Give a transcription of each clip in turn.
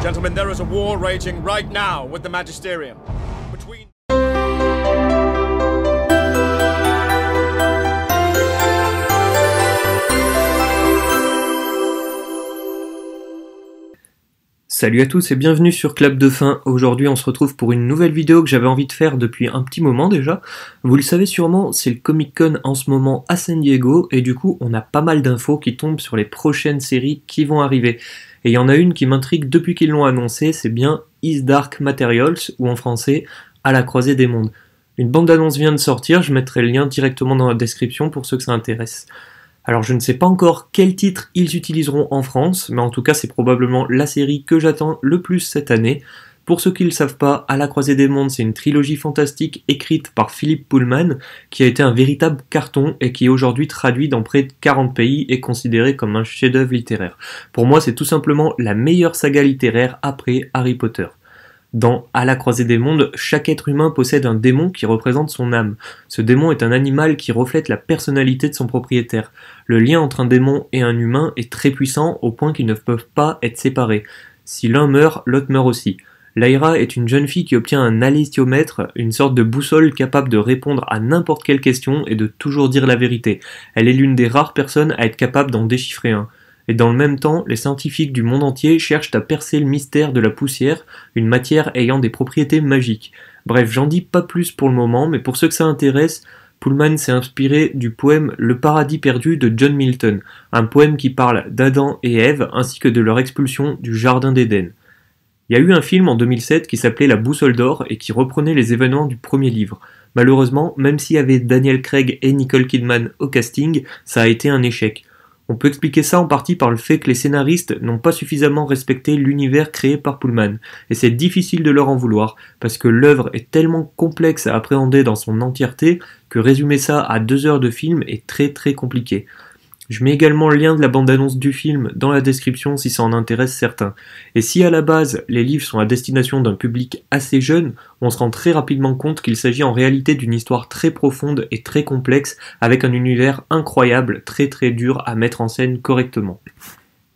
Gentlemen, there is a war raging right now with the Magisterium. Between... Salut à tous et bienvenue sur Clap de Fin. Aujourd'hui on se retrouve pour une nouvelle vidéo que j'avais envie de faire depuis un petit moment déjà. Vous le savez sûrement, c'est le Comic Con en ce moment à San Diego et du coup on a pas mal d'infos qui tombent sur les prochaines séries qui vont arriver. Et il y en a une qui m'intrigue depuis qu'ils l'ont annoncé, c'est bien His Dark Materials, ou en français, À la croisée des mondes. Une bande-annonce vient de sortir, je mettrai le lien directement dans la description pour ceux que ça intéresse. Alors je ne sais pas encore quel titre ils utiliseront en France, mais en tout cas c'est probablement la série que j'attends le plus cette année. Pour ceux qui ne le savent pas, À la croisée des mondes, c'est une trilogie fantastique écrite par Philip Pullman, qui a été un véritable carton et qui est aujourd'hui traduit dans près de 40 pays et considéré comme un chef-d'œuvre littéraire. Pour moi c'est tout simplement la meilleure saga littéraire après Harry Potter. Dans À la croisée des mondes, chaque être humain possède un démon qui représente son âme. Ce démon est un animal qui reflète la personnalité de son propriétaire. Le lien entre un démon et un humain est très puissant au point qu'ils ne peuvent pas être séparés. Si l'un meurt, l'autre meurt aussi. Lyra est une jeune fille qui obtient un alethiomaître, une sorte de boussole capable de répondre à n'importe quelle question et de toujours dire la vérité. Elle est l'une des rares personnes à être capable d'en déchiffrer un. Et dans le même temps, les scientifiques du monde entier cherchent à percer le mystère de la poussière, une matière ayant des propriétés magiques. Bref, j'en dis pas plus pour le moment, mais pour ceux que ça intéresse, Pullman s'est inspiré du poème Le paradis perdu de John Milton, un poème qui parle d'Adam et Ève ainsi que de leur expulsion du jardin d'Éden. Il y a eu un film en 2007 qui s'appelait La boussole d'or et qui reprenait les événements du premier livre. Malheureusement, même s'il y avait Daniel Craig et Nicole Kidman au casting, ça a été un échec. On peut expliquer ça en partie par le fait que les scénaristes n'ont pas suffisamment respecté l'univers créé par Pullman, et c'est difficile de leur en vouloir, parce que l'œuvre est tellement complexe à appréhender dans son entièreté que résumer ça à 2 heures de film est très compliqué. Je mets également le lien de la bande-annonce du film dans la description si ça en intéresse certains. Et si à la base les livres sont à destination d'un public assez jeune, on se rend très rapidement compte qu'il s'agit en réalité d'une histoire très profonde et très complexe avec un univers incroyable, très dur à mettre en scène correctement.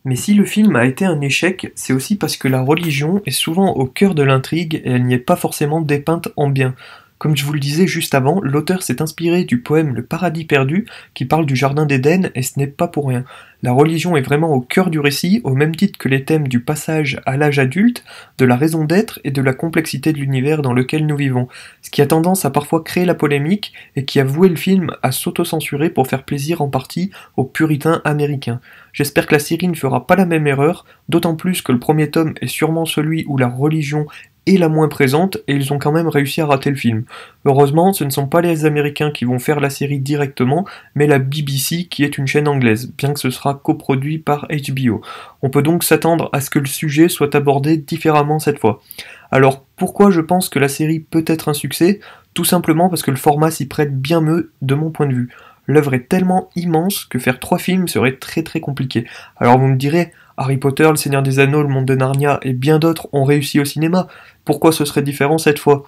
Mais si le film a été un échec, c'est aussi parce que la religion est souvent au cœur de l'intrigue et elle n'y est pas forcément dépeinte en bien. Comme je vous le disais juste avant, l'auteur s'est inspiré du poème Le paradis perdu qui parle du jardin d'Éden et ce n'est pas pour rien. La religion est vraiment au cœur du récit, au même titre que les thèmes du passage à l'âge adulte, de la raison d'être et de la complexité de l'univers dans lequel nous vivons, ce qui a tendance à parfois créer la polémique et qui a voué le film à s'auto-censurer pour faire plaisir en partie aux puritains américains. J'espère que la série ne fera pas la même erreur, d'autant plus que le premier tome est sûrement celui où la religion est la moins présente et ils ont quand même réussi à rater le film. Heureusement, ce ne sont pas les Américains qui vont faire la série directement, mais la BBC qui est une chaîne anglaise, bien que ce sera coproduit par HBO. On peut donc s'attendre à ce que le sujet soit abordé différemment cette fois. Alors pourquoi je pense que la série peut être un succès ? Tout simplement parce que le format s'y prête bien mieux de mon point de vue. L'œuvre est tellement immense que faire 3 films serait très compliqué. Alors vous me direz, Harry Potter, Le Seigneur des Anneaux, Le Monde de Narnia et bien d'autres ont réussi au cinéma. Pourquoi ce serait différent cette fois ?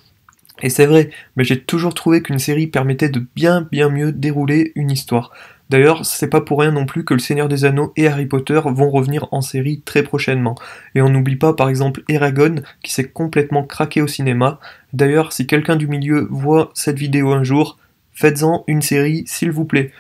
Et c'est vrai, mais j'ai toujours trouvé qu'une série permettait de bien mieux dérouler une histoire. D'ailleurs, c'est pas pour rien non plus que Le Seigneur des Anneaux et Harry Potter vont revenir en série très prochainement. Et on n'oublie pas par exemple Eragon, qui s'est complètement craqué au cinéma. D'ailleurs, si quelqu'un du milieu voit cette vidéo un jour, faites-en une série s'il vous plaît.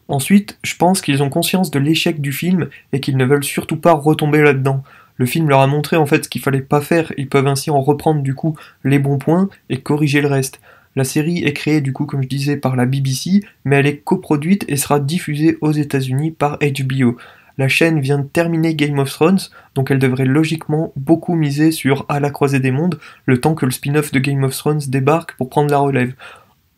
Ensuite, je pense qu'ils ont conscience de l'échec du film et qu'ils ne veulent surtout pas retomber là-dedans. Le film leur a montré en fait ce qu'il fallait pas faire, ils peuvent ainsi en reprendre du coup les bons points et corriger le reste. La série est créée du coup comme je disais par la BBC, mais elle est coproduite et sera diffusée aux États-Unis par HBO. La chaîne vient de terminer Game of Thrones, donc elle devrait logiquement beaucoup miser sur À la croisée des mondes, le temps que le spin-off de Game of Thrones débarque pour prendre la relève.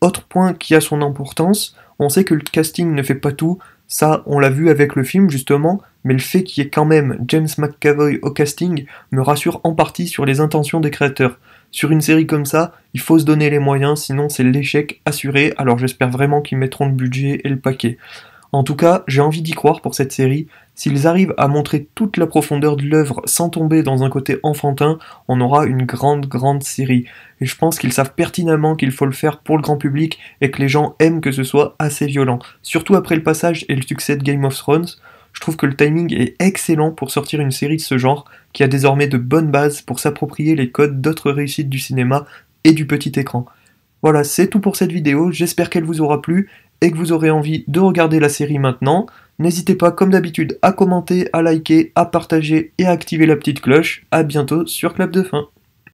Autre point qui a son importance, on sait que le casting ne fait pas tout, ça on l'a vu avec le film justement, mais le fait qu'il y ait quand même James McAvoy au casting me rassure en partie sur les intentions des créateurs. Sur une série comme ça, il faut se donner les moyens, sinon c'est l'échec assuré, alors j'espère vraiment qu'ils mettront le budget et le paquet. En tout cas, j'ai envie d'y croire pour cette série. S'ils arrivent à montrer toute la profondeur de l'œuvre sans tomber dans un côté enfantin, on aura une grande série. Et je pense qu'ils savent pertinemment qu'il faut le faire pour le grand public et que les gens aiment que ce soit assez violent. Surtout après le passage et le succès de Game of Thrones, Je trouve que le timing est excellent pour sortir une série de ce genre, qui a désormais de bonnes bases pour s'approprier les codes d'autres réussites du cinéma et du petit écran. Voilà, c'est tout pour cette vidéo, j'espère qu'elle vous aura plu et que vous aurez envie de regarder la série maintenant. N'hésitez pas, comme d'habitude, à commenter, à liker, à partager et à activer la petite cloche. À bientôt sur Clap de Fin.